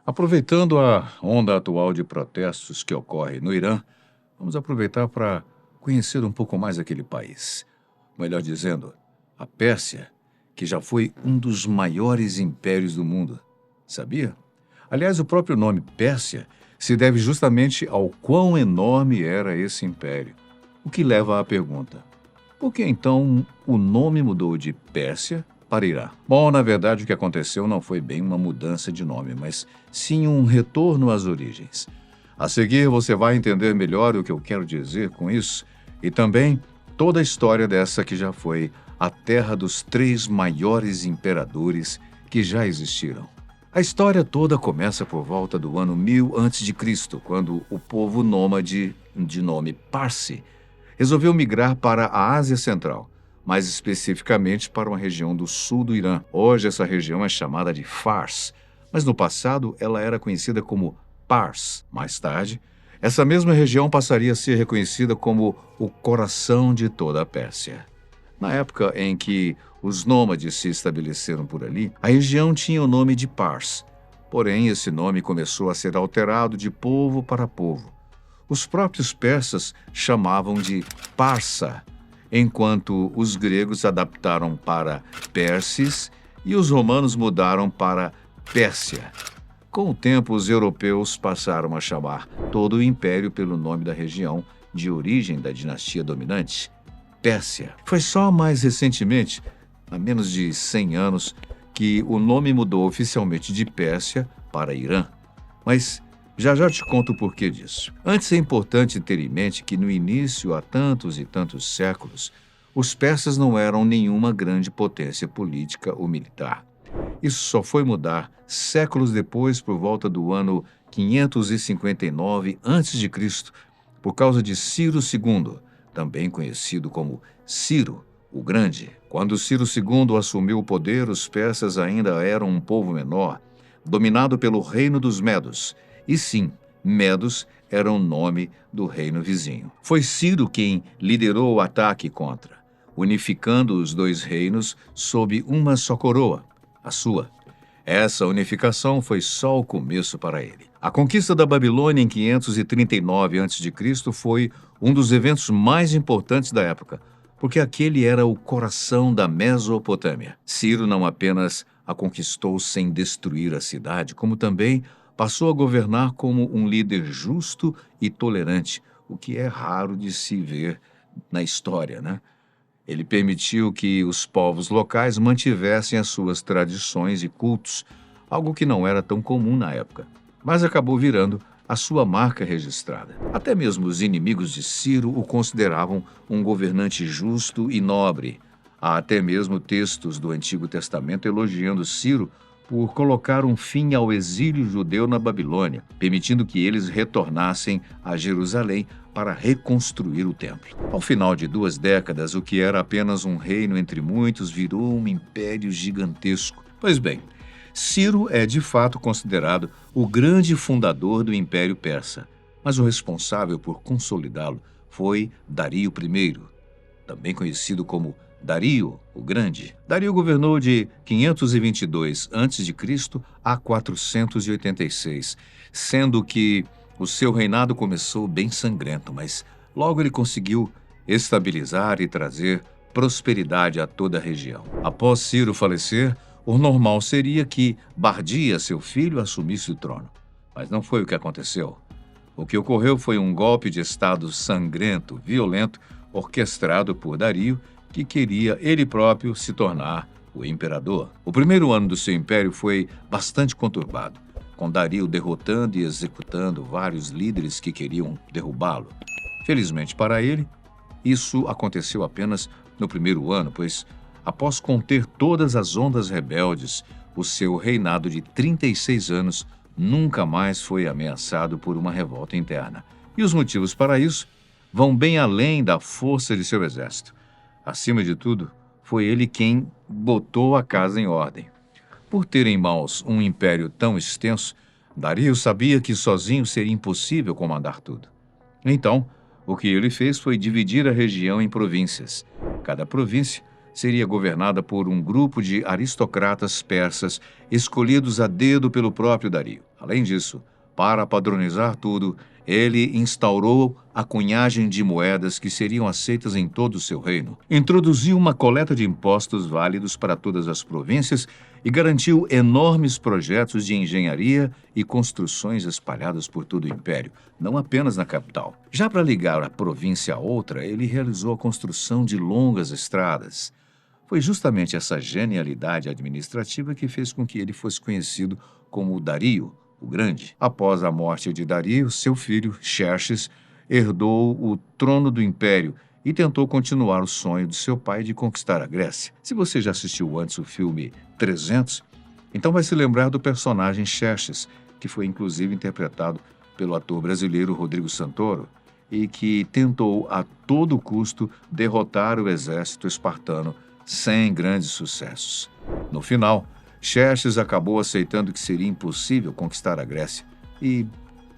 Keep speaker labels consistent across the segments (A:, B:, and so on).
A: Aproveitando a onda atual de protestos que ocorre no Irã, vamos aproveitar para conhecer um pouco mais aquele país. Melhor dizendo, a Pérsia, que já foi um dos maiores impérios do mundo. Sabia? Aliás, o próprio nome Pérsia se deve justamente ao quão enorme era esse império. O que leva à pergunta: por que então o nome mudou de Pérsia para Irã? Bom, na verdade, o que aconteceu não foi bem uma mudança de nome, mas sim um retorno às origens. A seguir, você vai entender melhor o que eu quero dizer com isso e também toda a história dessa que já foi a terra dos três maiores imperadores que já existiram. A história toda começa por volta do ano 1000 a.C., quando o povo nômade, de nome Parsi, resolveu migrar para a Ásia Central, mais especificamente para uma região do sul do Irã. Hoje essa região é chamada de Fars, mas no passado ela era conhecida como Pars. Mais tarde, essa mesma região passaria a ser reconhecida como o coração de toda a Pérsia. Na época em que os nômades se estabeleceram por ali, a região tinha o nome de Pars. Porém, esse nome começou a ser alterado de povo para povo. Os próprios persas chamavam de Parsa, enquanto os gregos adaptaram para Perses e os romanos mudaram para Pérsia. Com o tempo, os europeus passaram a chamar todo o império pelo nome da região de origem da dinastia dominante, Pérsia. Foi só mais recentemente, há menos de 100 anos, que o nome mudou oficialmente de Pérsia para Irã. Mas já já te conto o porquê disso. Antes é importante ter em mente que no início, há tantos e tantos séculos, os persas não eram nenhuma grande potência política ou militar. Isso só foi mudar séculos depois, por volta do ano 559 a.C., por causa de Ciro II, também conhecido como Ciro o Grande. Quando Ciro II assumiu o poder, os persas ainda eram um povo menor, dominado pelo reino dos Medos. E sim, Medos era o nome do reino vizinho. Foi Ciro quem liderou o ataque contra, unificando os dois reinos sob uma só coroa, a sua. Essa unificação foi só o começo para ele. A conquista da Babilônia em 539 a.C. foi um dos eventos mais importantes da época, porque aquele era o coração da Mesopotâmia. Ciro não apenas a conquistou sem destruir a cidade, como também passou a governar como um líder justo e tolerante, o que é raro de se ver na história, né? Ele permitiu que os povos locais mantivessem as suas tradições e cultos, algo que não era tão comum na época, mas acabou virando a sua marca registrada. Até mesmo os inimigos de Ciro o consideravam um governante justo e nobre. Há até mesmo textos do Antigo Testamento elogiando Ciro por colocar um fim ao exílio judeu na Babilônia, permitindo que eles retornassem a Jerusalém para reconstruir o templo. Ao final de 2 décadas, o que era apenas um reino entre muitos virou um império gigantesco. Pois bem, Ciro é de fato considerado o grande fundador do Império Persa, mas o responsável por consolidá-lo foi Dario I, também conhecido como Dario o Grande. Dario governou de 522 a.C. a 486, sendo que o seu reinado começou bem sangrento, mas logo ele conseguiu estabilizar e trazer prosperidade a toda a região. Após Ciro falecer, o normal seria que Bardia, seu filho, assumisse o trono. Mas não foi o que aconteceu. O que ocorreu foi um golpe de Estado sangrento, violento, orquestrado por Dario, que queria ele próprio se tornar o imperador. O primeiro ano do seu império foi bastante conturbado, com Dario derrotando e executando vários líderes que queriam derrubá-lo. Felizmente para ele, isso aconteceu apenas no primeiro ano, pois, após conter todas as ondas rebeldes, o seu reinado de 36 anos nunca mais foi ameaçado por uma revolta interna. E os motivos para isso vão bem além da força de seu exército. Acima de tudo, foi ele quem botou a casa em ordem. Por ter em mãos um império tão extenso, Dario sabia que sozinho seria impossível comandar tudo. Então, o que ele fez foi dividir a região em províncias. Cada província seria governada por um grupo de aristocratas persas escolhidos a dedo pelo próprio Dario. Além disso, para padronizar tudo, ele instaurou a cunhagem de moedas que seriam aceitas em todo o seu reino. Introduziu uma coleta de impostos válidos para todas as províncias e garantiu enormes projetos de engenharia e construções espalhadas por todo o império, não apenas na capital. Já para ligar a província a outra, ele realizou a construção de longas estradas. Foi justamente essa genialidade administrativa que fez com que ele fosse conhecido como Dario, o Grande. Após a morte de Dario, seu filho, Xerxes, herdou o trono do império e tentou continuar o sonho de seu pai de conquistar a Grécia. Se você já assistiu antes o filme 300, então vai se lembrar do personagem Xerxes, que foi inclusive interpretado pelo ator brasileiro Rodrigo Santoro e que tentou a todo custo derrotar o exército espartano sem grandes sucessos. No final, Xerxes acabou aceitando que seria impossível conquistar a Grécia e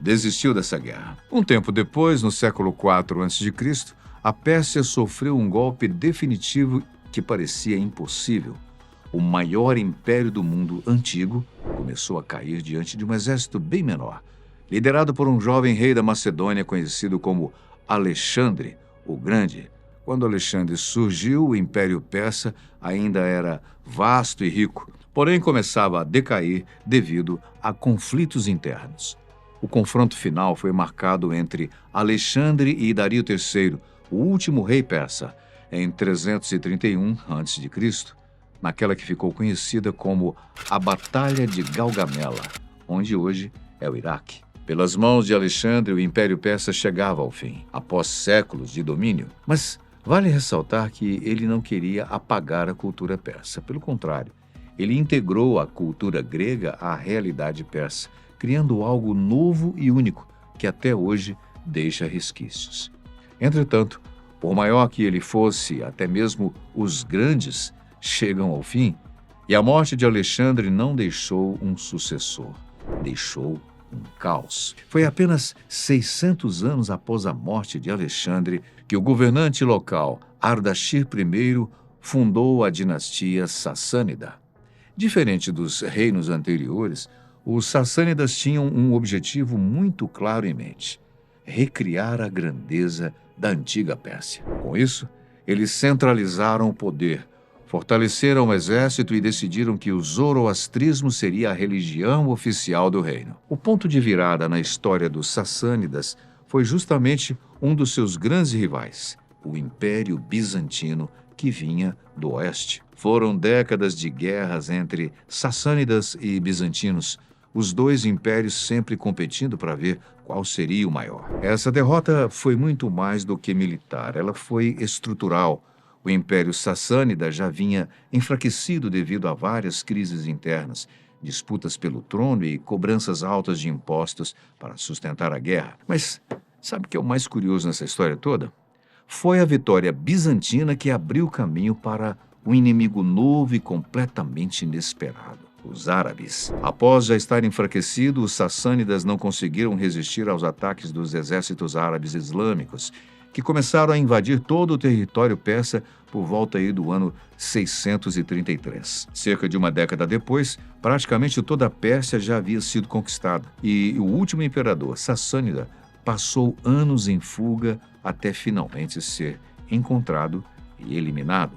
A: desistiu dessa guerra. Um tempo depois, no século IV a.C., a Pérsia sofreu um golpe definitivo que parecia impossível. O maior império do mundo antigo começou a cair diante de um exército bem menor, liderado por um jovem rei da Macedônia conhecido como Alexandre o Grande. Quando Alexandre surgiu, o Império Persa ainda era vasto e rico, porém começava a decair devido a conflitos internos. O confronto final foi marcado entre Alexandre e Dario III, o último rei persa, em 331 a.C., naquela que ficou conhecida como a Batalha de Galgamela, onde hoje é o Iraque. Pelas mãos de Alexandre, o Império Persa chegava ao fim, após séculos de domínio. Mas vale ressaltar que ele não queria apagar a cultura persa. Pelo contrário, ele integrou a cultura grega à realidade persa, criando algo novo e único que até hoje deixa resquícios. Entretanto, por maior que ele fosse, até mesmo os grandes chegam ao fim, e a morte de Alexandre não deixou um sucessor, deixou um caos. Foi apenas 600 anos após a morte de Alexandre que o governante local, Ardashir I, fundou a dinastia sassânida. Diferente dos reinos anteriores, os sassânidas tinham um objetivo muito claro em mente: recriar a grandeza da antiga Pérsia. Com isso, eles centralizaram o poder, fortaleceram o exército e decidiram que o zoroastrismo seria a religião oficial do reino. O ponto de virada na história dos sassânidas foi justamente um dos seus grandes rivais, o Império Bizantino, que vinha do oeste. Foram décadas de guerras entre sassânidas e bizantinos, os dois impérios sempre competindo para ver qual seria o maior. Essa derrota foi muito mais do que militar, ela foi estrutural. O Império Sassânida já vinha enfraquecido devido a várias crises internas, disputas pelo trono e cobranças altas de impostos para sustentar a guerra. Mas sabe o que é o mais curioso nessa história toda? Foi a vitória bizantina que abriu caminho para um inimigo novo e completamente inesperado: os árabes. Após já estar enfraquecido, os sassânidas não conseguiram resistir aos ataques dos exércitos árabes islâmicos, que começaram a invadir todo o território persa por volta aí do ano 633. Cerca de uma década depois, praticamente toda a Pérsia já havia sido conquistada, e o último imperador sassânida passou anos em fuga até finalmente ser encontrado e eliminado.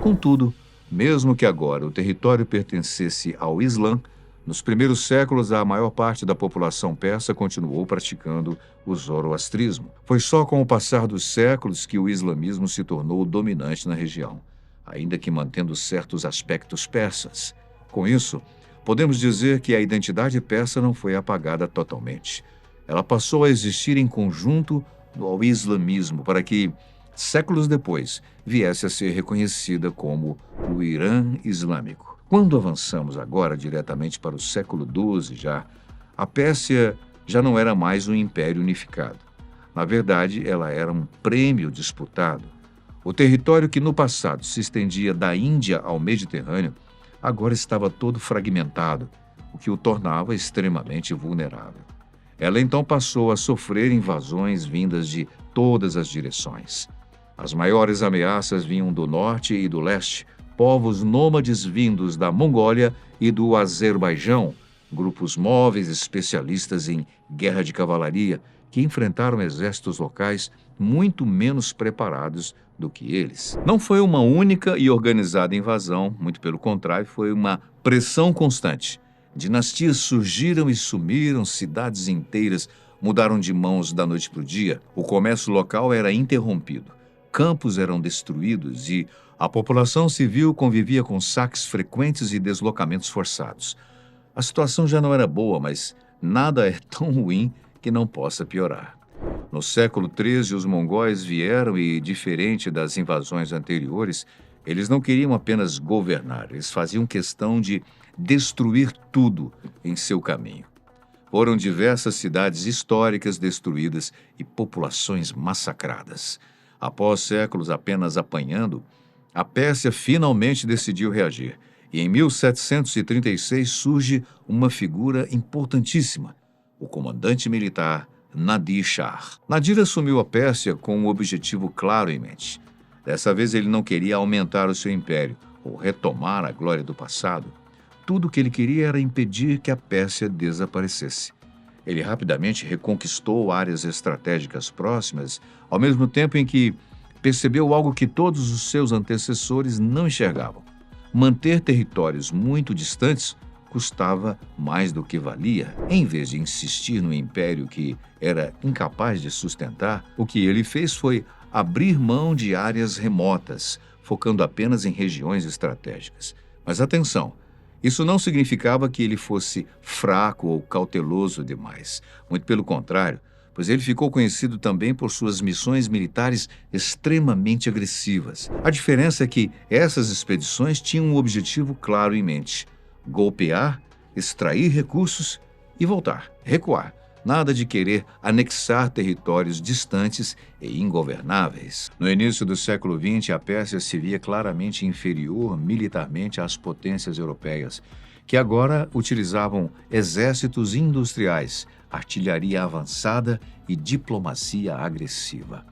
A: Contudo, mesmo que agora o território pertencesse ao Islã, nos primeiros séculos a maior parte da população persa continuou praticando o zoroastrismo. Foi só com o passar dos séculos que o islamismo se tornou dominante na região, ainda que mantendo certos aspectos persas. Com isso, podemos dizer que a identidade persa não foi apagada totalmente. Ela passou a existir em conjunto ao islamismo para que, séculos depois, viesse a ser reconhecida como o Irã Islâmico. Quando avançamos agora diretamente para o século XII a Pérsia já não era mais um império unificado. Na verdade, ela era um prêmio disputado. O território que no passado se estendia da Índia ao Mediterrâneo agora estava todo fragmentado, o que o tornava extremamente vulnerável. Ela então passou a sofrer invasões vindas de todas as direções. As maiores ameaças vinham do norte e do leste, povos nômades vindos da Mongólia e do Azerbaijão, grupos móveis especialistas em guerra de cavalaria que enfrentaram exércitos locais muito menos preparados do que eles. Não foi uma única e organizada invasão, muito pelo contrário, foi uma pressão constante. Dinastias surgiram e sumiram, cidades inteiras mudaram de mãos da noite para o dia, o comércio local era interrompido, campos eram destruídos e a população civil convivia com saques frequentes e deslocamentos forçados. A situação já não era boa, mas nada é tão ruim que não possa piorar. No século XIII, os mongóis vieram e, diferente das invasões anteriores, eles não queriam apenas governar, eles faziam questão de destruir tudo em seu caminho. Foram diversas cidades históricas destruídas e populações massacradas. Após séculos apenas apanhando, a Pérsia finalmente decidiu reagir. E em 1736 surge uma figura importantíssima, o comandante militar Nadir Shah. Nadir assumiu a Pérsia com um objetivo claro em mente. Dessa vez ele não queria aumentar o seu império ou retomar a glória do passado. Tudo o que ele queria era impedir que a Pérsia desaparecesse. Ele rapidamente reconquistou áreas estratégicas próximas, ao mesmo tempo em que percebeu algo que todos os seus antecessores não enxergavam. Manter territórios muito distantes custava mais do que valia. Em vez de insistir no império que era incapaz de sustentar, o que ele fez foi abrir mão de áreas remotas, focando apenas em regiões estratégicas. Mas atenção! Isso não significava que ele fosse fraco ou cauteloso demais. Muito pelo contrário, pois ele ficou conhecido também por suas missões militares extremamente agressivas. A diferença é que essas expedições tinham um objetivo claro em mente: golpear, extrair recursos e voltar, recuar. Nada de querer anexar territórios distantes e ingovernáveis. No início do século XX, a Pérsia se via claramente inferior militarmente às potências europeias, que agora utilizavam exércitos industriais, artilharia avançada e diplomacia agressiva.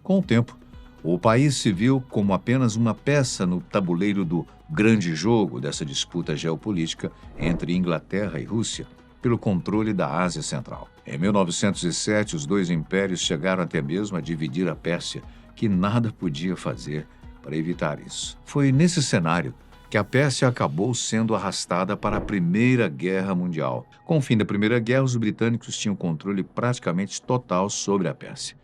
A: Com o tempo, o país se viu como apenas uma peça no tabuleiro do grande jogo dessa disputa geopolítica entre Inglaterra e Rússia pelo controle da Ásia Central. Em 1907, os dois impérios chegaram até mesmo a dividir a Pérsia, que nada podia fazer para evitar isso. Foi nesse cenário que a Pérsia acabou sendo arrastada para a Primeira Guerra Mundial. Com o fim da Primeira Guerra, os britânicos tinham controle praticamente total sobre a Pérsia,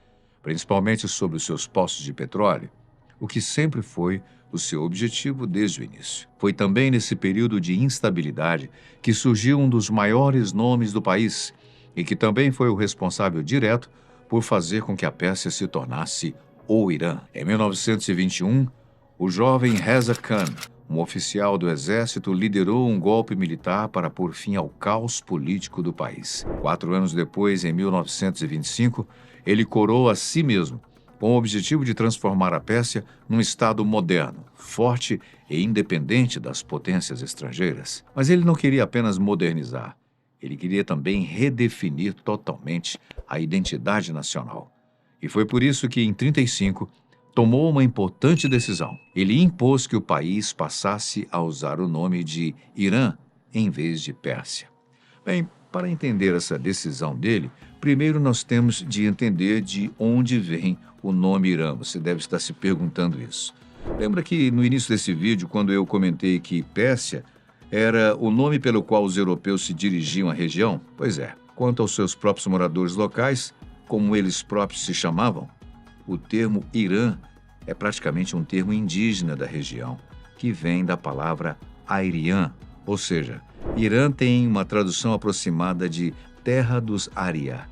A: principalmente sobre os seus poços de petróleo, o que sempre foi o seu objetivo desde o início. Foi também nesse período de instabilidade que surgiu um dos maiores nomes do país e que também foi o responsável direto por fazer com que a Pérsia se tornasse o Irã. Em 1921, o jovem Reza Khan, um oficial do exército, liderou um golpe militar para pôr fim ao caos político do país. 4 anos depois, em 1925, ele coroou a si mesmo, com o objetivo de transformar a Pérsia num estado moderno, forte e independente das potências estrangeiras. Mas ele não queria apenas modernizar, ele queria também redefinir totalmente a identidade nacional. E foi por isso que, em 1935, tomou uma importante decisão. Ele impôs que o país passasse a usar o nome de Irã em vez de Pérsia. Bem, para entender essa decisão dele, primeiro nós temos de entender de onde vem o nome Irã. Você deve estar se perguntando isso. Lembra que no início desse vídeo, quando eu comentei que Pérsia era o nome pelo qual os europeus se dirigiam à região? Pois é. Quanto aos seus próprios moradores locais, como eles próprios se chamavam, o termo Irã é praticamente um termo indígena da região, que vem da palavra Airian, ou seja, Irã tem uma tradução aproximada de Terra dos Ária.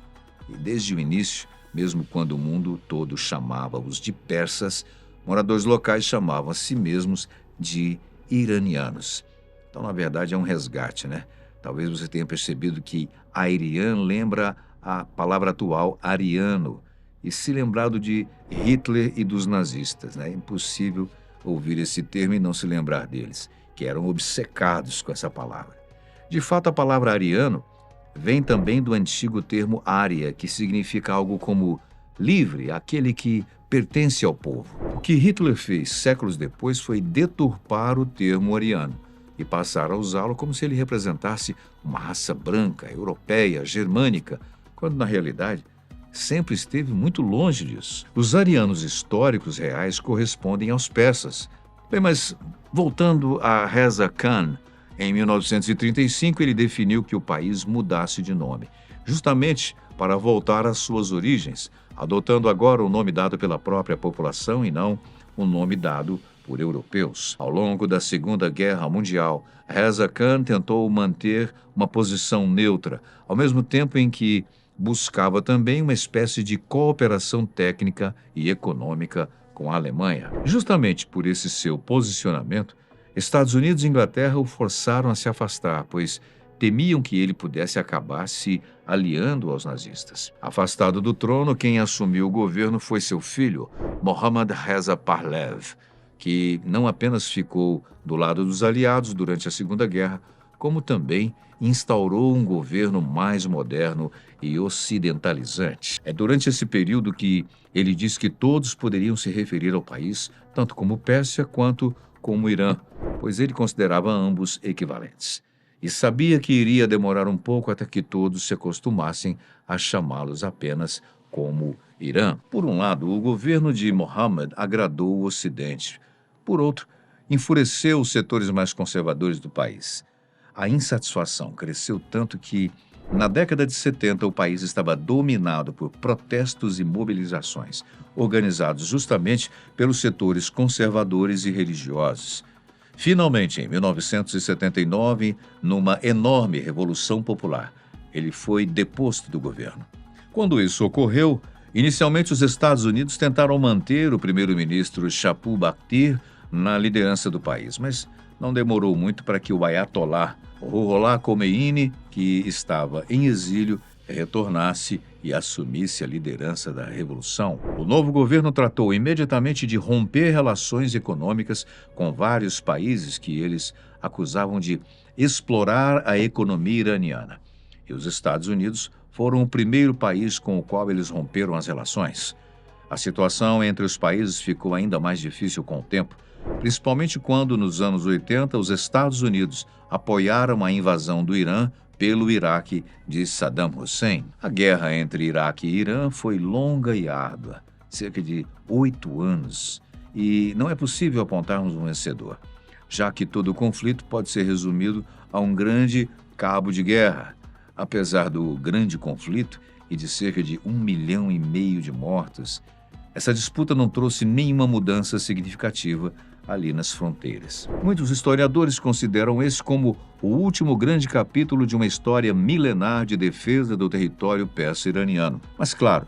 A: E desde o início, mesmo quando o mundo todo chamava-os de persas, moradores locais chamavam a si mesmos de iranianos. Então, na verdade, é um resgate, né? Talvez você tenha percebido que Airian lembra a palavra atual ariano e se lembrado de Hitler e dos nazistas, né? É impossível ouvir esse termo e não se lembrar deles, que eram obcecados com essa palavra. De fato, a palavra ariano vem também do antigo termo ária, que significa algo como livre, aquele que pertence ao povo. O que Hitler fez séculos depois foi deturpar o termo ariano, e passaram a usá-lo como se ele representasse uma raça branca, europeia, germânica, quando na realidade sempre esteve muito longe disso. Os arianos históricos reais correspondem aos persas. Bem, mas voltando a Reza Khan, em 1935 ele definiu que o país mudasse de nome, justamente para voltar às suas origens, adotando agora o nome dado pela própria população e não o nome dado por europeus. Ao longo da Segunda Guerra Mundial, Reza Khan tentou manter uma posição neutra, ao mesmo tempo em que buscava também uma espécie de cooperação técnica e econômica com a Alemanha. Justamente por esse seu posicionamento, Estados Unidos e Inglaterra o forçaram a se afastar, pois temiam que ele pudesse acabar se aliando aos nazistas. Afastado do trono, quem assumiu o governo foi seu filho, Mohammad Reza Pahlavi, que não apenas ficou do lado dos aliados durante a Segunda Guerra, como também instaurou um governo mais moderno e ocidentalizante. É durante esse período que ele diz que todos poderiam se referir ao país, tanto como Pérsia quanto como Irã, pois ele considerava ambos equivalentes. E sabia que iria demorar um pouco até que todos se acostumassem a chamá-los apenas como Irã. Por um lado, o governo de Mohammed agradou o Ocidente. Por outro, enfureceu os setores mais conservadores do país. A insatisfação cresceu tanto que, na década de 70, o país estava dominado por protestos e mobilizações, organizados justamente pelos setores conservadores e religiosos. Finalmente, em 1979, numa enorme revolução popular, ele foi deposto do governo. Quando isso ocorreu, inicialmente os Estados Unidos tentaram manter o primeiro-ministro Shapur Bakhtir na liderança do país, mas não demorou muito para que o Ayatollah Ruhollah Khomeini, que estava em exílio, retornasse e assumisse a liderança da revolução. O novo governo tratou imediatamente de romper relações econômicas com vários países que eles acusavam de explorar a economia iraniana. E os Estados Unidos foram o primeiro país com o qual eles romperam as relações. A situação entre os países ficou ainda mais difícil com o tempo, principalmente quando, nos anos 80, os Estados Unidos apoiaram a invasão do Irã pelo Iraque de Saddam Hussein. A guerra entre Iraque e Irã foi longa e árdua, cerca de 8 anos, e não é possível apontarmos um vencedor, já que todo o conflito pode ser resumido a um grande cabo de guerra. Apesar do grande conflito e de cerca de 1,5 milhão de mortos, essa disputa não trouxe nenhuma mudança significativa ali nas fronteiras. Muitos historiadores consideram esse como o último grande capítulo de uma história milenar de defesa do território persa-iraniano. Mas, claro,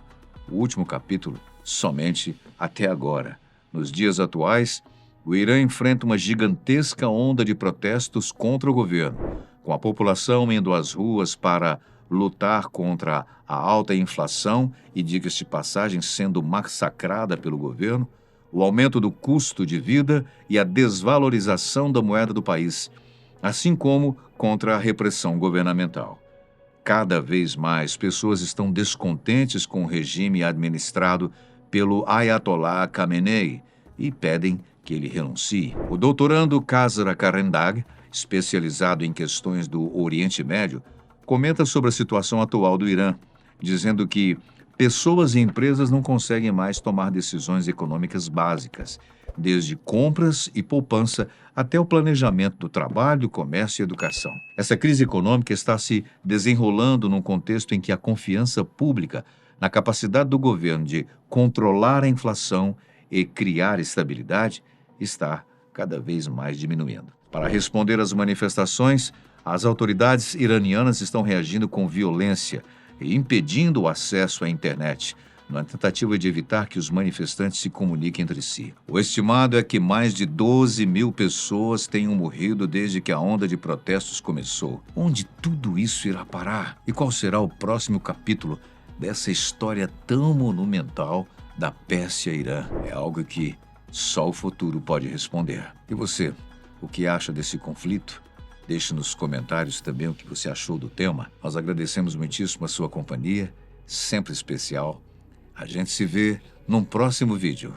A: o último capítulo somente até agora. Nos dias atuais, o Irã enfrenta uma gigantesca onda de protestos contra o governo, com a população indo às ruas para lutar contra a alta inflação e, diga-se de passagem, sendo massacrada pelo governo, o aumento do custo de vida e a desvalorização da moeda do país, assim como contra a repressão governamental. Cada vez mais pessoas estão descontentes com o regime administrado pelo Ayatollah Khamenei e pedem que ele renuncie. O doutorando Khazra Karendag, especializado em questões do Oriente Médio, comenta sobre a situação atual do Irã, dizendo que pessoas e empresas não conseguem mais tomar decisões econômicas básicas, desde compras e poupança até o planejamento do trabalho, comércio e educação. Essa crise econômica está se desenrolando num contexto em que a confiança pública na capacidade do governo de controlar a inflação e criar estabilidade está cada vez mais diminuindo. Para responder às manifestações, as autoridades iranianas estão reagindo com violência e impedindo o acesso à internet, na tentativa de evitar que os manifestantes se comuniquem entre si. O estimado é que mais de 12 mil pessoas tenham morrido desde que a onda de protestos começou. Onde tudo isso irá parar? E qual será o próximo capítulo dessa história tão monumental da Pérsia e Irã? É algo que só o futuro pode responder. E você, o que acha desse conflito? Deixe nos comentários também o que você achou do tema. Nós agradecemos muitíssimo a sua companhia, sempre especial. A gente se vê num próximo vídeo.